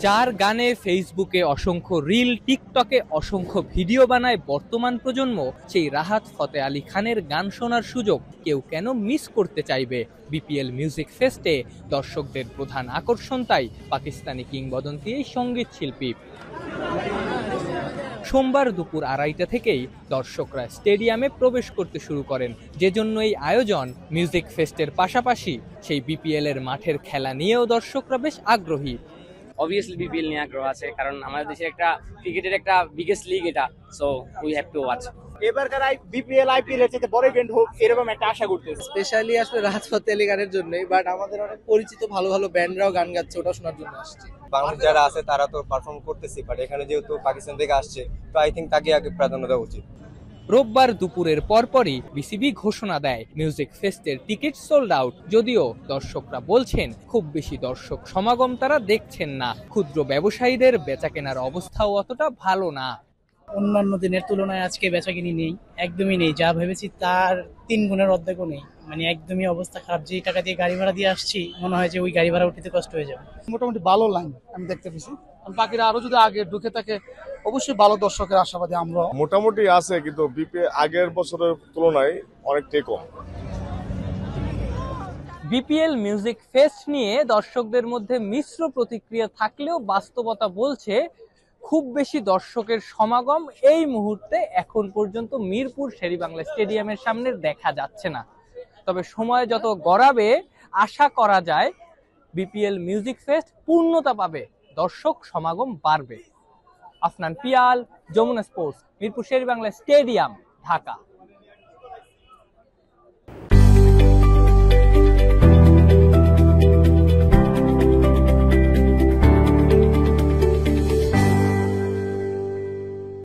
যার গানে ফেসবুকে অসংখ্য রিল, টিকটকে অসংখ্য ভিডিও বানায় বর্তমান প্রজন্ম, সেই রাহাত ফতে আলী খানের গান শোনার সুযোগ কেউ কেন মিস করতে চাইবে? বিপিএল মিউজিক ফেস্টে দর্শকদের প্রধান আকর্ষণ তাই পাকিস্তানি কিংবদন্তি এই সঙ্গীত শিল্পী। সোমবার দুপুর 2:30 থেকেই দর্শকরা স্টেডিয়ামে প্রবেশ করতে শুরু করেন। যে জন্য এই আয়োজন, মিউজিক ফেস্টের পাশাপাশি সেই বিপিএল এর মাঠের খেলা নিয়েও দর্শকরা বেশ আগ্রহী। অবভিয়াসলি বিপিএল নিয়ে আগ্রহ আছে, কারণ আমাদের দেশের একটা ক্রিকেটের একটা বিগেস্ট লিগ এটা, so we have to watch. এবারকার বিপিএল আইপিএল এর চেয়ে বড় ইভেন্ট হোক এরকম একটা আশা করতেছি। স্পেশালি আসলে রাহাত ফতে আলী গানের জন্যই, বাট আমাদের অনেক পরিচিত ভালো ভালো ব্যান্ডরাও গান গাচ্ছে, ওটা শোনার জন্য আসছি। বাংলাদেশ যারা আছে তারা তো পারফর্ম করতেছি, বাট এখানে যেহেতু পাকিস্তান থেকে আসছে, তো আই থিঙ্ক তাকে আগে প্রাধান্য দেওয়া উচিত। রোববার দুপুরের পরপরই বিসিবি ঘোষণা দেয় মিউজিক ফেস্টের টিকিট সোল্ড আউট। যদিও দর্শকরা বলছেন খুব বেশি দর্শক সমাগম তারা দেখছেন না। ক্ষুদ্র ব্যবসায়ীদের বেচাকেনার অবস্থাও অতটা ভালো না। অন্যান্য দিনের তুলনায় আজকে বেচাকিনি নেই, একদমই নেই। যা ভেবেছি তার 3 গুণের অর্ধেকও নেই। মানে একদমই অবস্থা খারাপ। যেই টাকা দিয়ে গাড়ি ভাড়া দিয়ে আসছি, মনে হয় যে ওই গাড়ি ভাড়া উঠিতে কষ্ট হয়ে যাবে। মোটামুটি ভালো লাইন আমি দেখতে পেয়েছি। বাকিরা আরো যদি আগে ঢুকে থাকে, অবশ্যই ভালো দর্শকের আশাবাদী আমরা। মোটামুটি আছে, কিন্তু বিপিএল আগের বছরের তুলনায় অনেকটাই কম। বিপিএল মিউজিক ফেস্ট নিয়ে দর্শকদের মধ্যে মিশ্র প্রতিক্রিয়া থাকলেও বাস্তবতা বলছে খুব বেশি দর্শকের সমাগম এই মুহূর্তে এখন পর্যন্ত মিরপুর শেরেবাংলা স্টেডিয়ামের সামনে দেখা যাচ্ছে না। তবে সময় যত গড়াবে, আশা করা যায় বিপিএল মিউজিক ফেস্ট পূর্ণতা পাবে, দর্শক সমাগম বাড়বে। Afnan Piyal, Jamuna sports, Mirpur Sher e Bangla stadium, Dhaka.